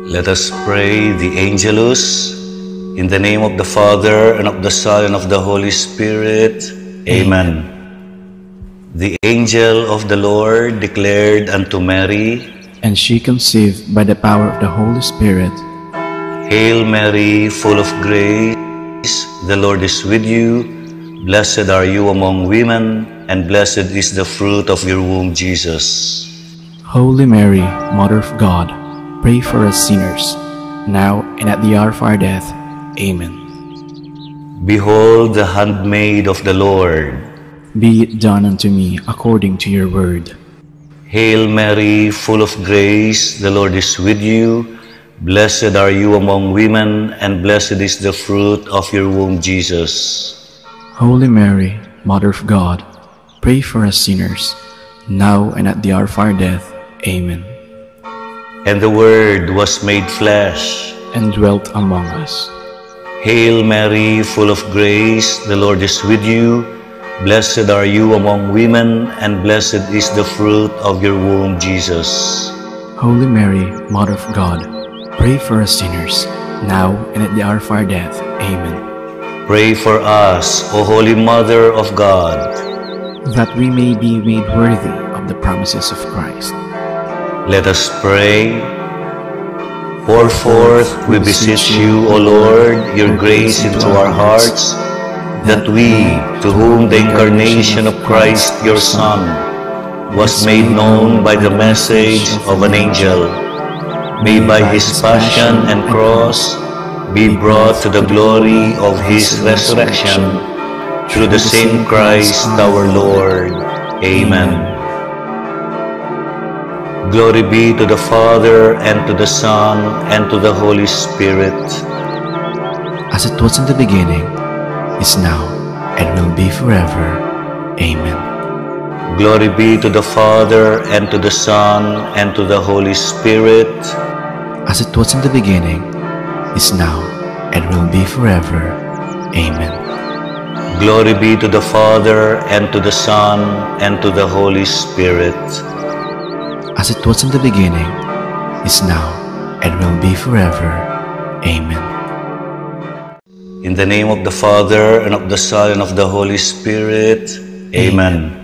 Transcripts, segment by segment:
Let us pray the Angelus. In the name of the Father, and of the Son, and of the Holy Spirit. Amen. The angel of the Lord declared unto Mary, and she conceived by the power of the Holy Spirit. Hail Mary, full of grace, the Lord is with you. Blessed are you among women, and blessed is the fruit of your womb, Jesus. Holy Mary, Mother of God, pray for us sinners, now and at the hour of our death. Amen. Behold the handmaid of the Lord. Be it done unto me according to your word. Hail Mary, full of grace, the Lord is with you. Blessed are you among women, and blessed is the fruit of your womb, Jesus. Holy Mary, Mother of God, pray for us sinners, now and at the hour of our death. Amen. And the Word was made flesh, and dwelt among us. Hail Mary, full of grace, the Lord is with you. Blessed are you among women, and blessed is the fruit of your womb, Jesus. Holy Mary, Mother of God, pray for us sinners, now and at the hour of our death. Amen. Pray for us, O Holy Mother of God, that we may be made worthy of the promises of Christ. Let us pray. Pour forth, we beseech you, O Lord, your grace into our hearts, that we, to whom the incarnation of Christ your Son was made known by the message of an angel, may by his passion and cross be brought to the glory of his resurrection, through the same Christ our Lord. Amen. Glory be to the Father, and to the Son, and to the Holy Spirit. As it was in the beginning, is now, and will be forever. Amen. Glory be to the Father, and to the Son, and to the Holy Spirit. As it was in the beginning, is now, and will be forever. Amen. Glory be to the Father, and to the Son, and to the Holy Spirit. As it was in the beginning, is now, and will be forever. Amen. In the name of the Father, and of the Son, and of the Holy Spirit. Amen.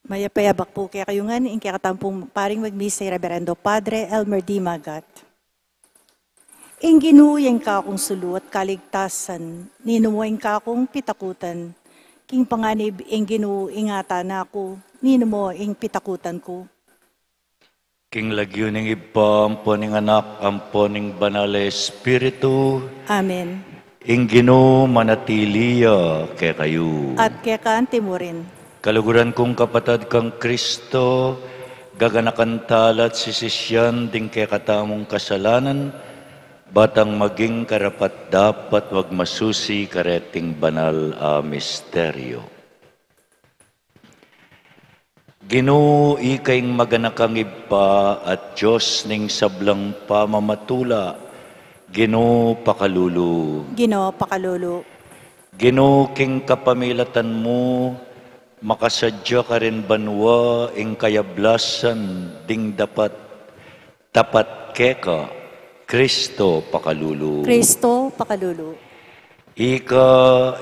Mayapayabak po kaya kayungan, in kaya katampong paring magmisay Reverendo Padre Elmer D. Magat. In ginuyang ka akong suluat kaligtasan, ninumuing ka akong pitakutan, king panganib in ingatan ako, ninumo ing pitakutan ko. King lagyuning ipa, amponing anak, amponing banal Espiritu, Amen. ing Ginoo manatiliya kay kayo. At kaya kaante mo rin. Kaluguran kong kapatid kang Kristo, gaganakan talat sisisyan ding kay katamong kasalanan, batang maging karapat dapat wag masusi kareting banal a misteryo. Ginoo ikaing maganakang iba at Diyos ning sablang pamamatula, Ginoo pakalulu. Ginoo pakalulu. Ginoo king kapamilatan mo, makasadya ka rin banwa ing kayablasan ding dapat tapat keka, Kristo pakalulu. Kristo pakalulu. Ika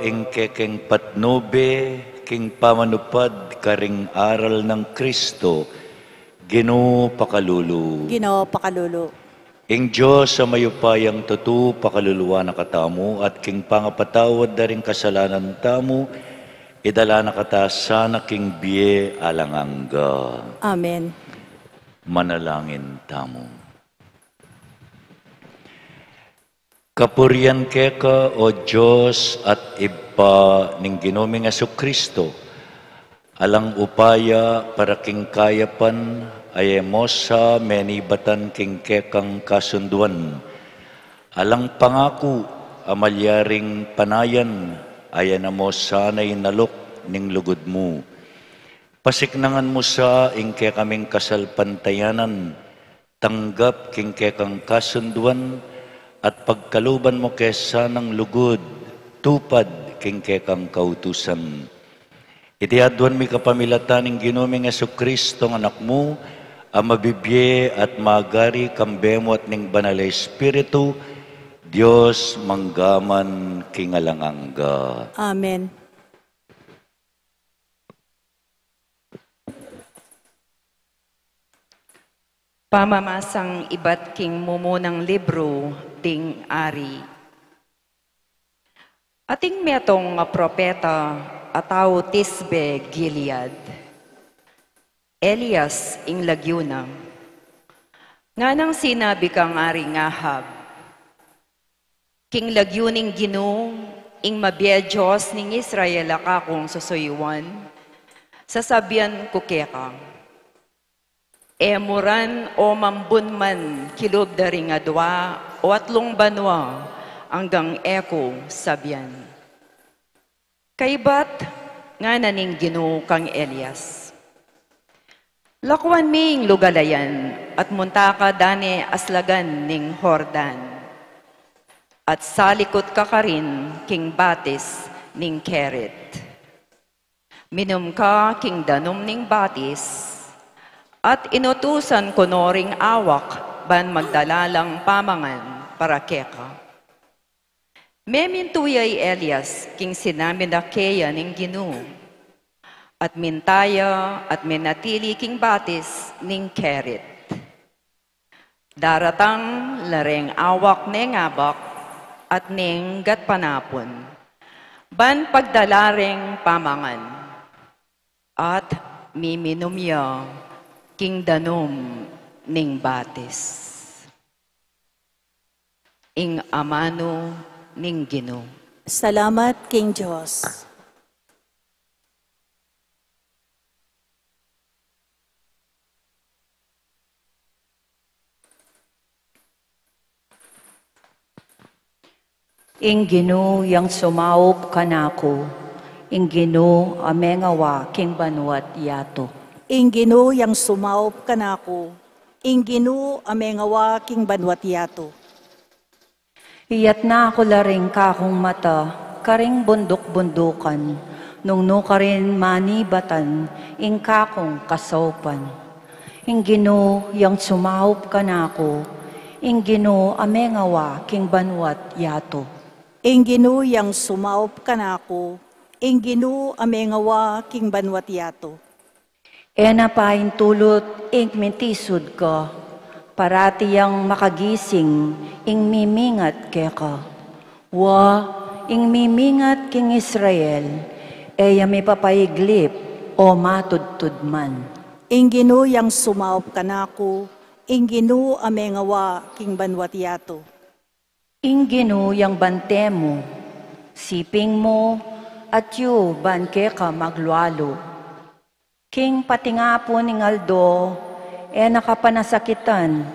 ing kekeng patnube, king pamanupad karing aral ng Kristo, Ginoo pakalulu. Ginoo pakalulu. Ing Diyos sa mayupayang tutu pakaluluwa na katamu at king pangapatawad na rin kasalanan tamu, idala na kata sana king biye alangangga. Amen. Manalangin tamo. Kapurian keka o Diyos at iba ning Ginoming Kristo, alang upaya para king kayapan ayemosa menibatan king kekang kasunduan, alang pangako amalyaring panayan ayan mo sana'y nalok ning lugod mo. Pasiknangan mo sa ingke kaming kasalpantayanan, tanggap king kekang kasunduan, at pagkaluban mo kesa ng lugod, tupad king kekang kautusan. Itiadwan mi kapamilatan ng Ginoming Kristo ng anak mo, ang mabibye at magari kambemo at ning banal Espiritu, Diyos manggaman kingalangangga. Amen. Pamamasang iba't king mumunang libro ding ari. Ating metong nga propeta ataw Tisbe Gilead. Elias ing Lagyuna. Nga nang sinabi kang ari Ahab, king lagyuning Ginoo, ing mabye Diyos ning Israel akakong susuyuan, sasabian ko keka. Emuran o mambun man kilob daring adwa o atlong banwa hanggang eko sabian. Kaybat nga naning Ginoo kang Elias. Lakwan ming lugalayan at muntaka dane aslagan ning Hordan. At salikot ka rin king batis ning Keret. Minum ka king danom ning batis, at inutusan ko noring awak ban magdalalang pamangan para keka. Memintuyay Elias king sinamin na keya ning Ginoo, at mintaya at minatili king batis ning Keret. Daratang lareng awak ning abak, at ning gat panapon, ban pagdalareng pamangan, at miminumya king danom ning batis. Ing amano ning Ginoo. Salamat King Diyos. Ing Ginoo yang sumaop kanako, ing Ginoo amengawa king banwat yato. Ing Ginoo yang sumaop kanako, ing Ginoo amengawa king banwat yato. Iyat na ako laring kakong mata, karing bundok-bundukan, nung no karin manibatan, ing kakong kasaupan. Ing Ginoo yang sumaop kanako, ing Ginoo amengawa king banwat yato. Ing Ginoo yang sumaop kanako, ing Ginoo amengawa king banwat yato. Napain tulot ing mentisod ka, parati yang makagising ing mimingat keka. Wa ing mimingat king Israel, eya may papaiglip o matudtud man. Ing Ginoo yang sumaop kanako, ing Ginoo amengawa king banwatiato. Ing Ginoo yang bantemo, siping mo at yu ban keka maglualo. King patingapo ning Aldo, nakapanasakitan,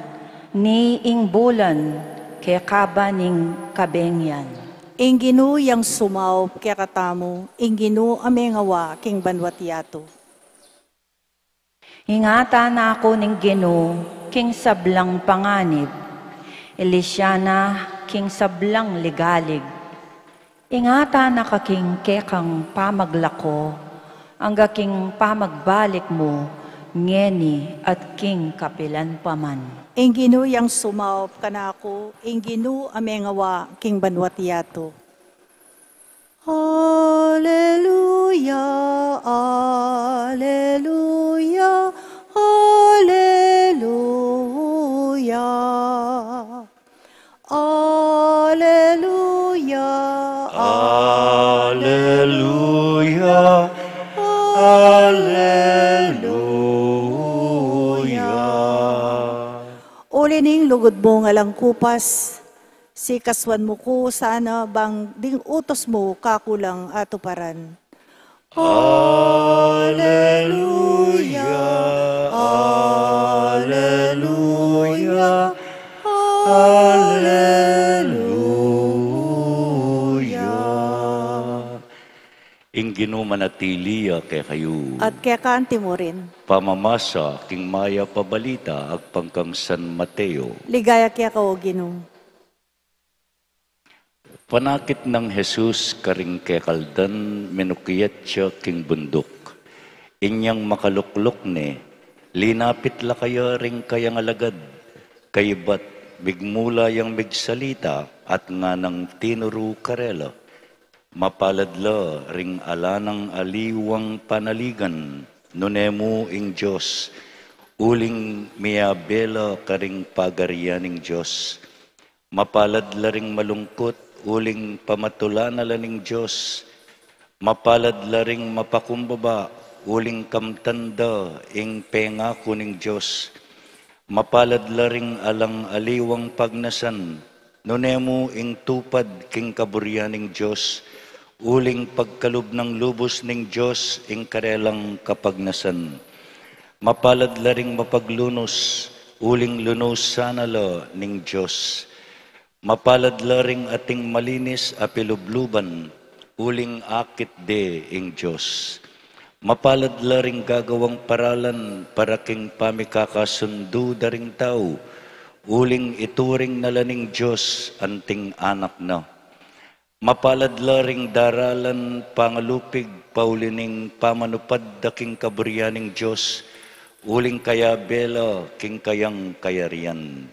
ni ing bulan, kekaba ning kabengyan. Ing Ginoo yang sumaop kaya katamo, ing Ginoo amengawa king banwatiato. Ingata na ako ning Ginoo, king sablang panganib, Elisyana, king sablang ligalig. Ingata na kaking kekang pamaglako, ang king pamagbalik mo, ngeni at king kapilan paman. Ing Ginoo yang sumaop kanako, ing Ginoo amengawa king banwatiato. Hallelujah, Hallelujah, Hallelujah. Hallelujah, Hallelujah, Hallelujah. Uli ning lugod mo nga lang kupas, si kaswan mo ko sana bang ding utos mo kakulang ato paran. Hallelujah, Hallelujah, Hallelujah. Ing Ginoo manatili kay kayo. At kaya kanti mo rin. Pamamasa king maya pabalita ag pangkang San Mateo. Ligaya kaya ka o Ginoo. Panakit ng Jesus karing kekaldan menukiyat siya king bundok. Inyang makaluklok ne, linapit la kaya ring kayang alagad. Kaybat bigmula yang bigsalita at nga ng tinuru karela. Mapaladla ring ala ng aliwang panaligan, nunemu ing Diyos, uling miyabela karing pagarianing Diyos. Mapaladla ring malungkot, uling pamatulanalan ning Diyos. Mapaladla ring mapakumbaba, uling kamtanda ing pengako ning Diyos. Mapaladla ring alang aliwang pagnasan, nunemu ing tupad king kaburianing Diyos. Uling pagkalub ng lubos ning Diyos, ing karelang kapagnasan. Mapaladla ring mapaglunos, uling lunos sanala ning Diyos. Mapaladla ring ating malinis apilubluban, uling akit de ing Diyos. Mapaladla ring gagawang paralan, para king pamikakasundo da ring tao, uling ituring nalaning Diyos, anting anak na. Mapaladla ring daralan pangalupig paulining pamanupad da king kaburianing Diyos, uling kaya bela king kayang kayarian.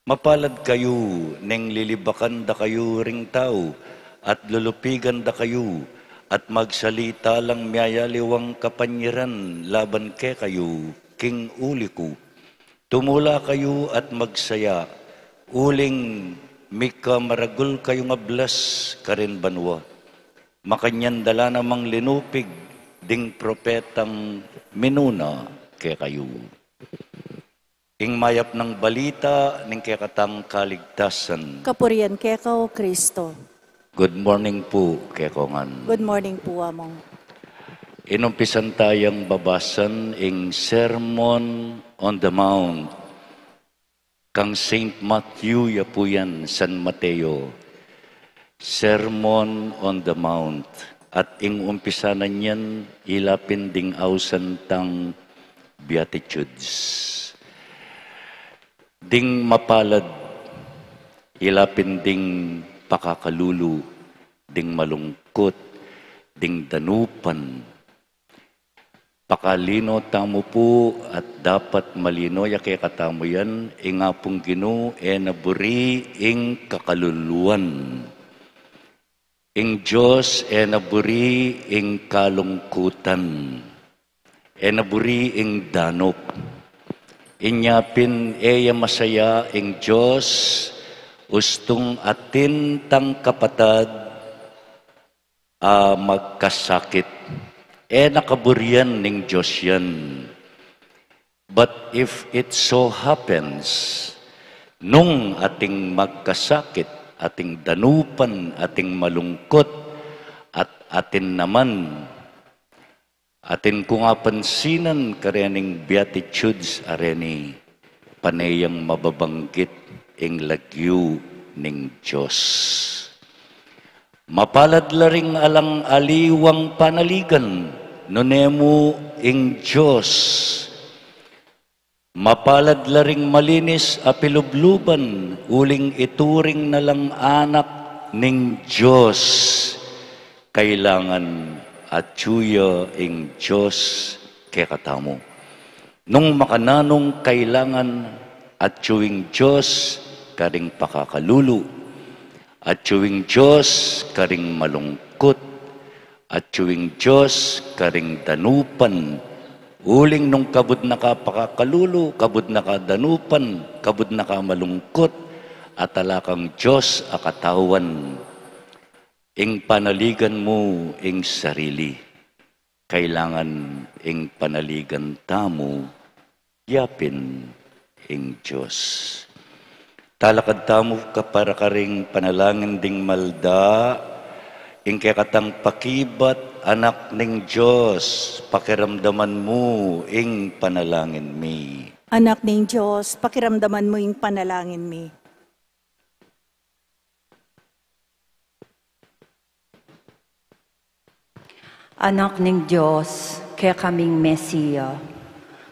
Mapalad kayo ning lilibakan da kayo ring tao, at lulupigan da kayo, at magsalita lang miyayaliwang kapanyiran laban ke kayo, king uli ko. Tumula kayo at magsaya, uling mika maragul kayo nga blas karin banwa. Makanyan dala namang linupig, ding propetang minuna ke kayo. Ing mayap ng balita, ning kekatang kaligtasan. Kapurian kaya ka o Kristo. Good morning po, kekongan. Good morning po among. Inumpisan tayong babasan ing Sermon on the Mount. Kang St. Matthew ya po yan, San Mateo. Sermon on the Mount. At ing umpisanan yan, ilapin ding ausan tang Beatitudes. Ding mapalad, ilapin ding pakakalulu, ding malungkot, ding danupan. Pakalino tamo po at dapat malino ya kaya katamo yan, inga pong Ginoo naburi ing kakaluluan. Ing Diyos naburi ing kalungkutan. naburi ing danok. Inyapin eya masaya ing Diyos, ustong atin tang kapatad magkasakit. Nakaburian ning Diyos yan. But if it so happens, nung ating magkasakit, ating danupan, ating malungkot, at atin naman, atin ko nga pansinan karening beatitudes areni panayang mababanggit ing lagyu ning Diyos. Mapalad laring alang aliwang panaligan nunemo ing Diyos. Mapalad laring malinis apilubluban uling ituring na lang anak ning Diyos. Kailangan at tsuya ing Diyos kekatamo. Nung makananong kailangan at tsuing Diyos karing pakakalulu, at tsuing Diyos karing malungkot, at tsuing Diyos karing danupan, uling nung kabud na ka pakakalulu, kabud na ka danupan, kabud na ka malungkot, at talakang Diyos akatawan, ing panaligan mo ing sarili. Kailangan ing panaligan tamo, yapin ing Diyos. Talakad tamo para karing panalangin ding malda, ing kakatang pakibat anak ning Diyos, pakiramdaman mo ing panalangin mi. Anak ning Diyos, pakiramdaman mo ing panalangin mi. Anak ning Diyos, kaya kaming Mesiya,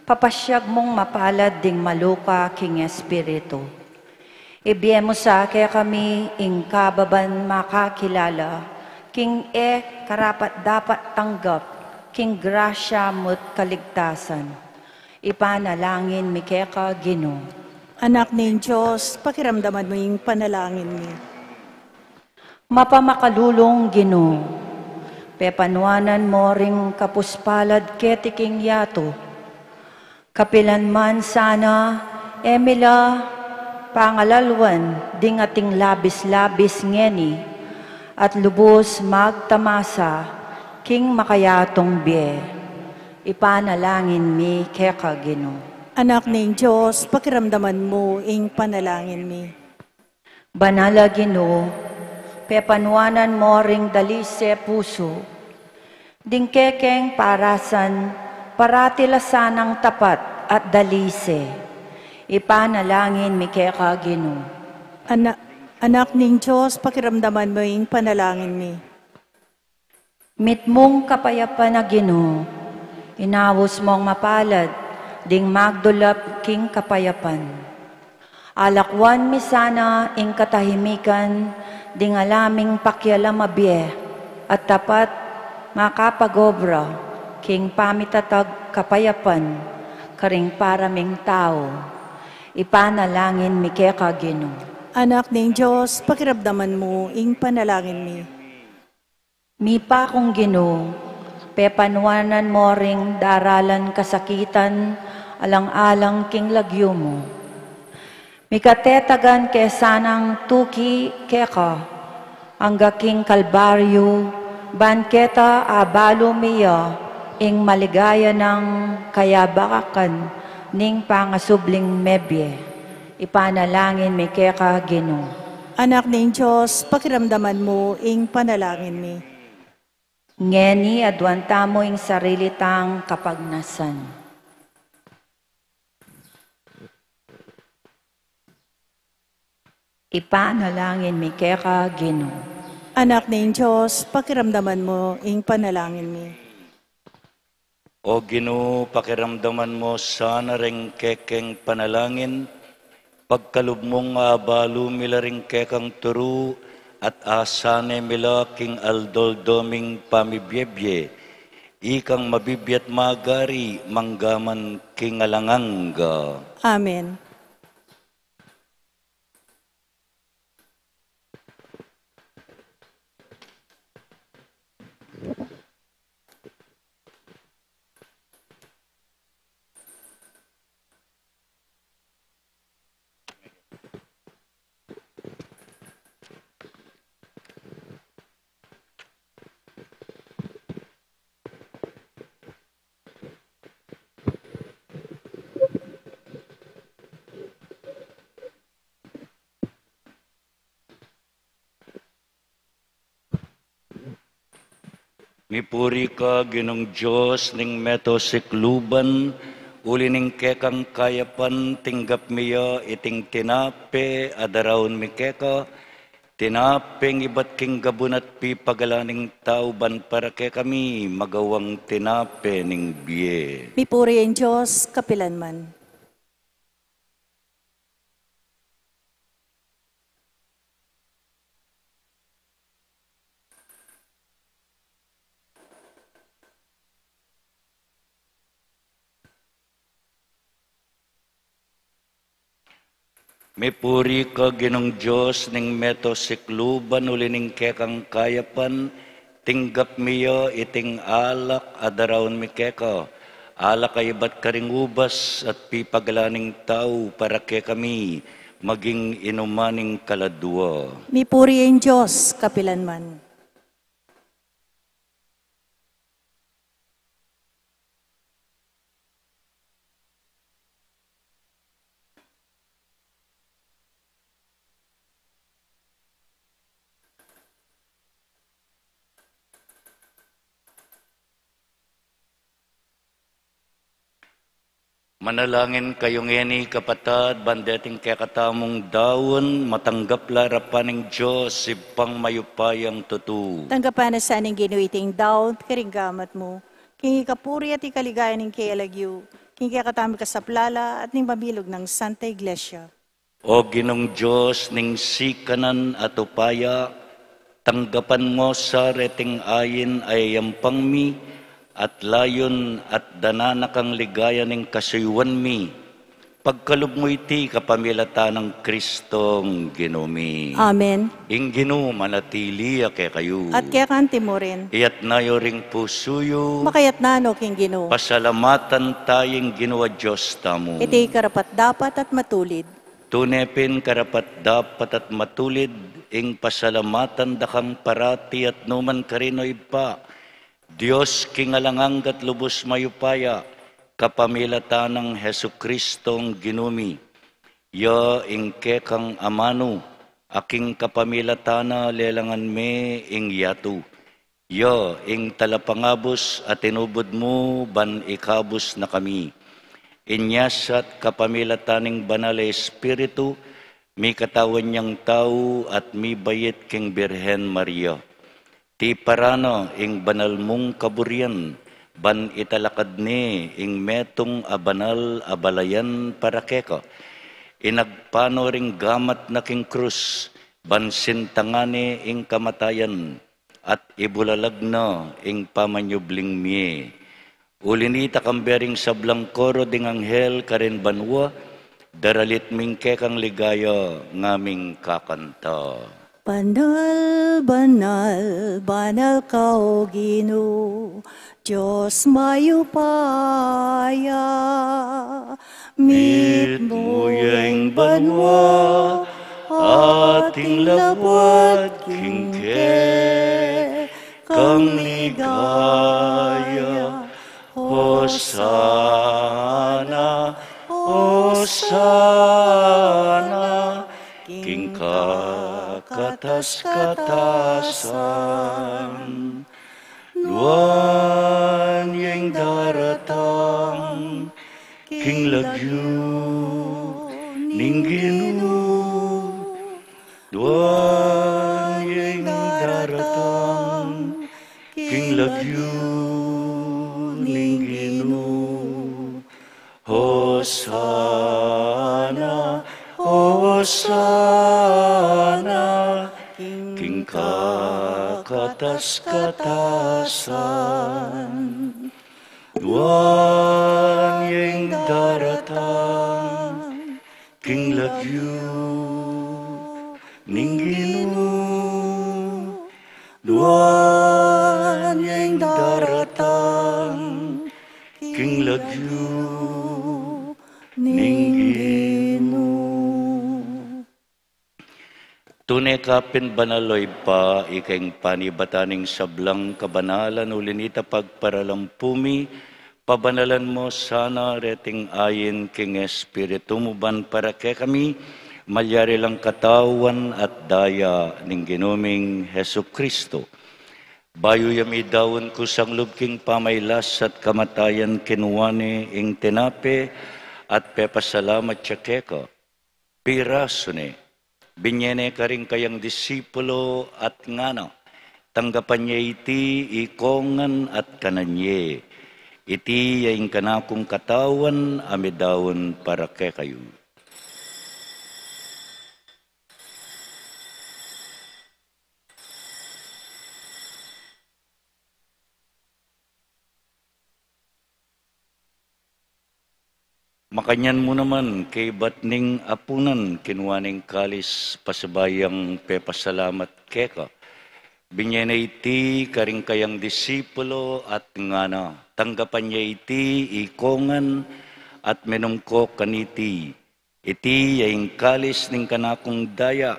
papasyag mong mapalad ding maluka king Espiritu. Ibiye mo sa kaya kami ing kababan makakilala, king karapat dapat tanggap, king grasya mo't kaligtasan. Ipanalangin mi kaya ka Ginoo. Anak ning Diyos, pakiramdaman mo ing panalangin mi. Mapamakalulong Ginoo, pepanuanan mo ring kapuspalad ketiking yato. Kapilan man sana, Emila, pangalalwan, ding ating labis-labis ngeni, at lubos magtamasa, king makayatong biye. Ipanalangin mi keka Ginoo. Anak ning Diyos, pakiramdaman mo ing panalangin mi. Banala Ginoo, pepanuanan mo ring dalise puso, ding kekeng parasan, paratilasan ng tapat at dalise. Ipanalangin mi keka Ginoo. Anak ning Diyos, pakiramdaman mo ing panalangin mi. Mitmong kapayapan na Ginoo, inawos mong mapalad, ding magdulap king kapayapan. Alakwan mi sana ing katahimikan, ding alaming pakialam mabye, at tapat makapagobra, king pamitatag kapayapan, karing paraming tao. Ipanalangin mi keka Ginoo. Anak ning Diyos, pakiramdaman mo ing panalangin mi. Mi pa kong Ginoo, pepanuanan mo ring daralan kasakitan, alang-alang king lagyo mo. Mikatetagan kesanang tuki keka, angga king kalbaryo, banketa abalo miya, ing maligaya ng kayabakakan, ning pangasubling mebye. Ipanalangin mi keka Ginoo. Anak ning Diyos, pakiramdaman mo ing panalangin mi. Ngeni adwanta mo ing sarili tang kapagnasan. Ipanalangin mi keka Ginoo. Anak ning Diyos, pakiramdaman mo ing panalangin mi. O Ginoo, pakiramdaman mo sana ring kekeng panalangin, pagkalub mong abalo mila ring kekang turu, at asane mila king aldoldoming pamibyebye, ikang mabibiyat magari, manggaman king alanganga. Amen. Mipuri ka, Ginong Diyos, ning meto sikluban, uli ning kekang kayapan, tinggap miya, iting tinape, adaraon mi keka, tinapeng ibat king gabunat pi pagalaning tauban para ke kami, magawang tinape ning biye. Mipuri ang Diyos, kapilanman. Mipuri ka, Ginong Diyos, ning meto sikluban, uli ning kekang kayapan, tinggap miyo iting alak, adaraon mi keka. Alak ay ba't karing ubas at pipagalaning tao para ke kami, maging inumaning kaladwa. Mipuri ang Diyos, kapilanman. Manalangin kayong eni kapatad, bandeting kekatamong daon, matanggap larapaning Diyos, sipang mayupayang tutu. Tanggapan na sa aning ginuiting daw, karinggamat mo. King ikapuri at ikaligayan ng kailagyo. King kakatami ka sa plala at ning mabilog ng Santa Iglesia. O Ginong Diyos, ning sikanan at upaya, tanggapan mo sa reting ayin ay yampang mi, at layon at dananakang ligaya ning kasuywan mi. Pagkalub mo iti kapamilata ng Kristong Ginumi. Amen. Ing Ginu manatili ke kayo. At kaya kanti mo rin. Iyat nayo ring pusuyo. Makayat na no, King Gino. Pasalamatan tayong ginawa Diyos tamo. Iti karapat dapat at matulid. Tunepin karapat dapat at matulid. Ing pasalamatan dakang parati at numan karinoy pa. Diyos kingalanganggat lubos mayupaya, kapamilata ng Hesu Kristong Ginumi. Ya ingke kang amano, aking kapamilatana lelangan me ing yatu. Ya ing talapangabos at inubod mo ban ikabos na kami. Inyasat kapamilataning banal Espiritu, mi katawan niyang tao at mi bayit king Birhen Maria. Ti parano ing banal mong kaburian, ban italakad ni ing metong abanal abalayan para keka. Inagpano ring gamat na king krus, ban sintangani ing kamatayan, at ibulalag na ing pamanyubling miye. Ulinita kambering sablang koro ding anghel karin banwa, daralit ming kekang ligaya ngaming kakanta. Banal, banal, banal ka o Gino, Diyos mayupaya. Meet mo yung banwa, ating labwat kingke, kang ligaya. Hosana, Hosana, king katas-katasan, luan yang daratang, king lagyu, ningginu, luan yang daratang, king lagyu, ningginu, Hosana, Hosana, king kakatas-katasan, luan yang daratang, king lagyu, ningginu, luan yang daratang, king lagyu, ningginu. Tunay kapin banaloy pa, ikeng panibataning sablang kabanalan ulinita pagparalampumi, pabanalan mo sana reting ayin king Espiritu mo ban para ke kami, malyari lang katawan at daya ning ginuming Hesu Kristo. Bayo yami dawon ko sang lubking pamaylas at kamatayan kinuwani ing tinape at pepasalamat siya keka. Piraso ne, binyene ka rin kayang disipulo at ngana, tanggapan niya iti ikongan at kananye. Iti yaing kanakong katawan amidawon para ke kayo. Makanyan mo naman kay batning apunan kinuwaning kalis pasabayang pepasalamat keka. Binyena iti karing kayang disipulo at ngana. Tanggapan niya iti ikongan at menungko kaniti. Iti yaing kalis ning kanakong daya,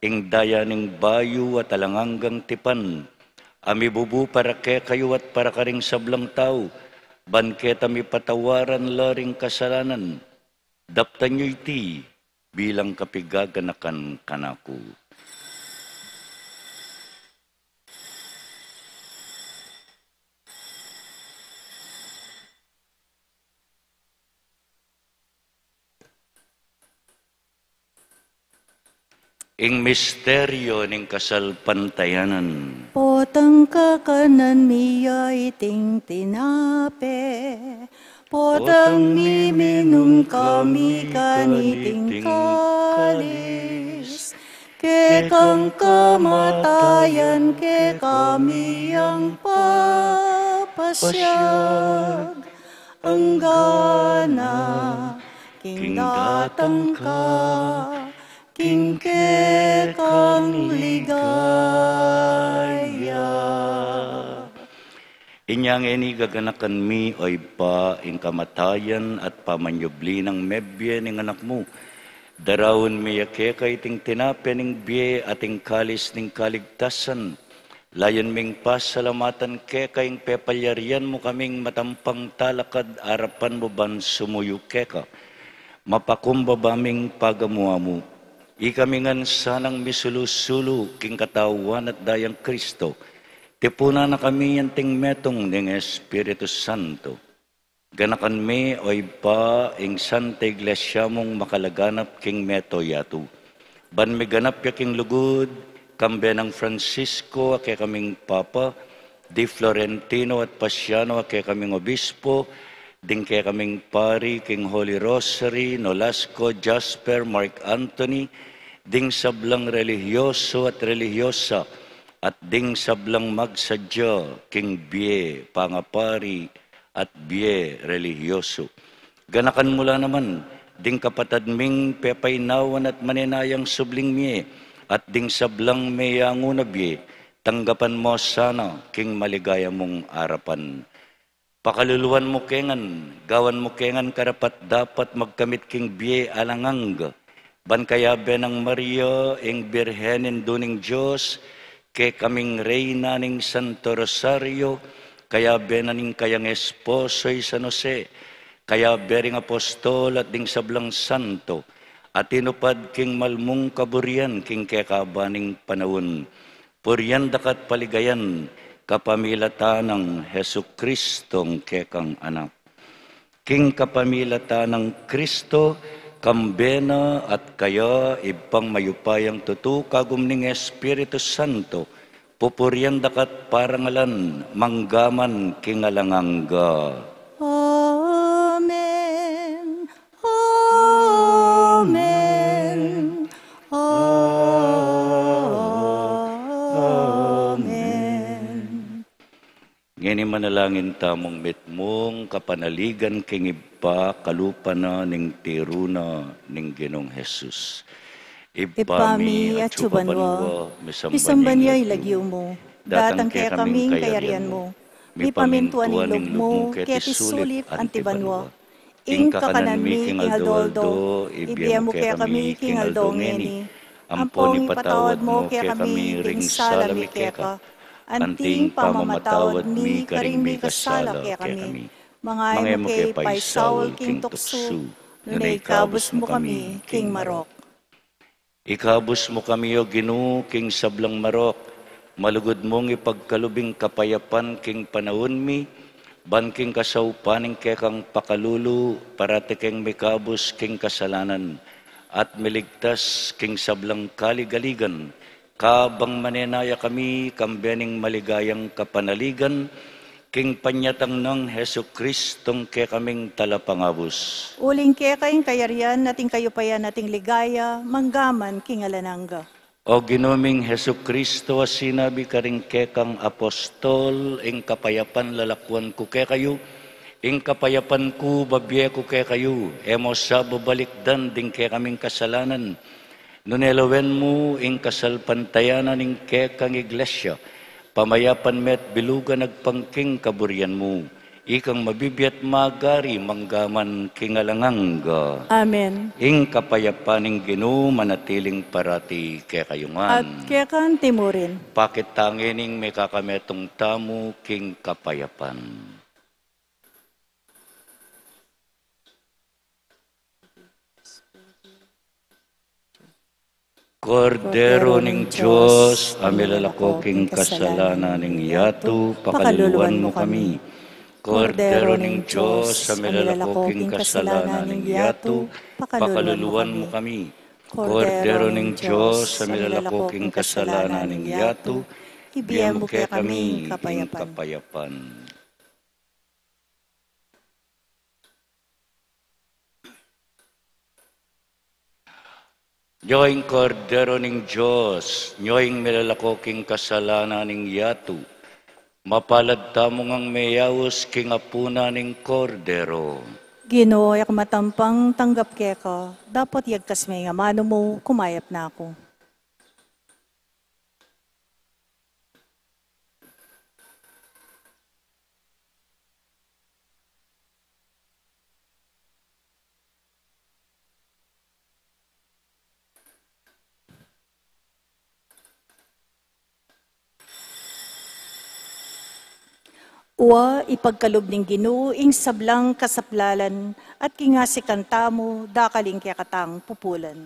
ing daya ning bayu at alanganggang tipan. Ami bubu para ke kayo at para karing sablang tao. Banketa mi patawaran laring kasalanan. Daptan niyo iti bilang kapigaganakan kanako. Ing misteryo ning kasal pantayanan. Potang kakanan miya iting tinape, potang miminum kami kaniting kalis. Ke kang kamatayan, ke kami ang papasyag. Ang gana, king datang ka, Kingke kang ligaya. Inyang eni gaganakan mi oy pa ing kamatayan at pamanyubli ng mebye ning anak mo. Darawon mi yake kay ting tinape ning biye ating kalis ning kaligtasan. Layon ming pasalamatan ke kayong pepalyarian mo kaming matampang talakad arapan mo ban sumuyo keka. Mapakumbabaming pagamuha mo. Ikamingan sanang misulu-sulu king katawan at dayang Kristo. Tipuna na kami yanting metong ng Espiritu Santo. Ganakan mi oy pa ing Santa Iglesia mong makalaganap king meto yato. Ban mi ganap ya king lugod, kambe ng Francisco ake kaming Papa, di Florentino at Pasiano ake kaming Obispo, ding kaya kaming Pari, King Holy Rosary, Nolasco, Jasper, Mark Anthony, ding sablang religyoso at religyosa, at ding sablang magsadya, King Bie, Pangapari, at Bie, religyoso. Ganakan mula naman, ding kapatad ming pepaynawan at maninayang subling miye, at ding sablang mayanguna Bie, tanggapan mo sana, King maligaya mong arapan. Pakaluluan mo kengan, gawan mo kengan karapat dapat magkamit king Bie alangang, ban kaya benang Maria, ing Birhenin duning Diyos, ke kaming Reyna ning Santo Rosario, kaya benaning kayang esposo'y San Jose, kaya bering apostol at ding sablang santo, at tinupad king malmung kaburian, king kekabaning panawon, puryan dakat paligayan, kapamilata ng Hesu Kristong kekang anak. King kapamilata ng Kristo, kambena at kaya ibang mayupayang tutu kagum ning Espiritu Santo, pupuryan dakat parangalan, manggaman kingalangangga. Amen. Amen. Amen. Ngini manalangin tamong mitmong kapanaligan king iba kalupa na ning tiruna ning Ginong Jesus. Ipami at subanwa, misamban niya ilagyo mo, datang kaya kaming kayarian mo, mipamintuan ning lug mo, kaya tisulip antibanwa, ing kakanan mi king aldoldo, ibiyam mo kaya kami king aldongeni, ampong ipatawad mo kaya kami ring salami kaya ka, anting pamamatawad mi karing mi kasala kaya kami, mga mo kay paisawal king tukso, nunay kabus mo kami king marok. Ikabus mo kami o Ginoo king sablang marok, malugod mong ipagkalubing kapayapan king panahon mi, ban king kasaupaning kekang pakalulu, parati king mikabos king kasalanan, at miligtas king sablang kaligaligan, kabang manenaya kami, kambianing maligayang kapanaligan, king panyatang ng Heso Kristong ke kaming talapangabos. Uling kayang kayarian, nating kayupayan, nating ligaya, manggaman king alanangga. O ginuming Heso Kristo, sinabi ka rin kekang apostol, ing kapayapan lalakwan ko ke kayo, ing kapayapan ko babye ko ke kayo, emo sa babalikdan ding ke kaming kasalanan, nunelawen mo ing kasalpantayanan ing kekang iglesia, pamayapan met bilugan nagpangking kaburian mo, ikang mabibiyat magari manggaman kingalangangga. Amen. Ing kapayapaning Ginoo manatiling parati kay At kayungan. kekan timurin. Pakit tangining may kakametong tamo king kapayapan. Kordero ning Diyos, amilalako king kasalanan ning yato, pakaluluan mo kami. Kordero ning Diyos, amilalako king kasalanan ning yato, pakaluluan mo kami. Kordero ning Diyos, amilalako king kasalanan ning yato, ibiyem mo kaya kami king kapayapan. Nyoing kordero ning Diyos, nyoing milalako king kasalanan ning yato, mapalad tamo ngang mayawos king apuna ning kordero. Ginoo, yak matampang tanggap keka, dapat yagkas may nga mano mo, kumayap na ako. Uwa, ipagkalob ning Ginoo, ing sablang kasaplalan, at kingasikan tamo, dakaling kaya katang pupulan.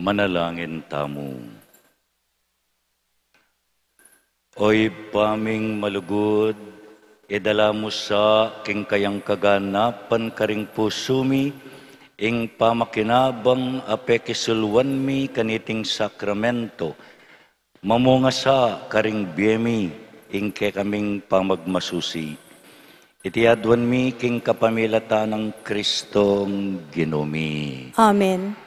Manalangin tamo. Oy paming malugod, idala mo sa king kayang kaganapan karing pusumi, ing pamakinabang apekisulwan mi kaniting sakramento, mamunga sa karing biyemi, ing ke kaming pamagmasusi. Itiadwan mi king kapamilata ng Kristong Ginumi. Amen.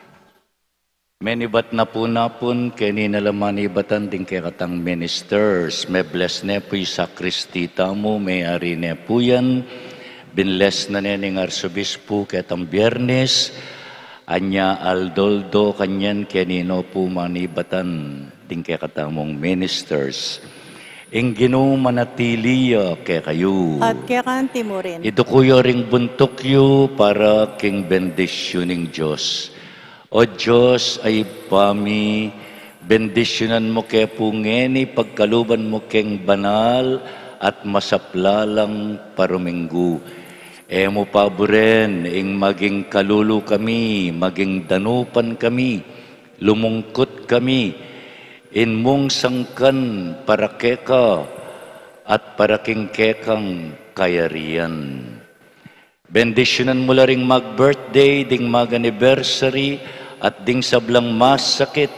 Menibat na po napon, kaya ninalaman ibatan din kaya katang ministers. May bless na po yung sakristita mo, may ari na po yan. Binles na nening arsobispo kaya tang biyernes. Anya aldoldo kanyan kaya nino po manibatan din kaya katang mong ministers. Ing ginumanatiliya kaya kayo. At kaya kanti mo rin. Ito kuyo ring buntok yu para king bendisyoning Diyos. O Diyos ay pami, bendisyonan mo kaya pungeni, pagkaluban mo keng banal at masaplalang paruminggu. E mo paboren, ing maging kalulu kami, maging danupan kami, lumungkot kami, in mong sangkan para keka at para king kekang kayarian. Bendisyonan mo ring mag-birthday, ding mag-anniversary, at ding sablang masakit,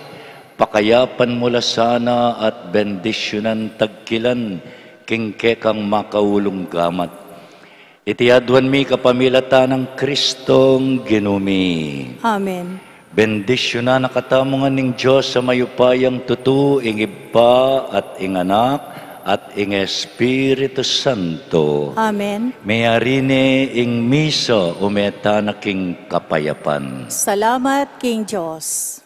pakayapan mo la sana at bendisyonan tagkilan, king kekang makaulong gamat. Itiadwan mi kapamilata ng Kristong Ginumi. Amen. Bendisyonan nakatamong ning Diyos sa mayupayang tutu, ing Iba at ing Anak, at ing Espiritu Santo. Amen. Mayarine ing misa umeta na king kapayapan. Salamat, King Diyos.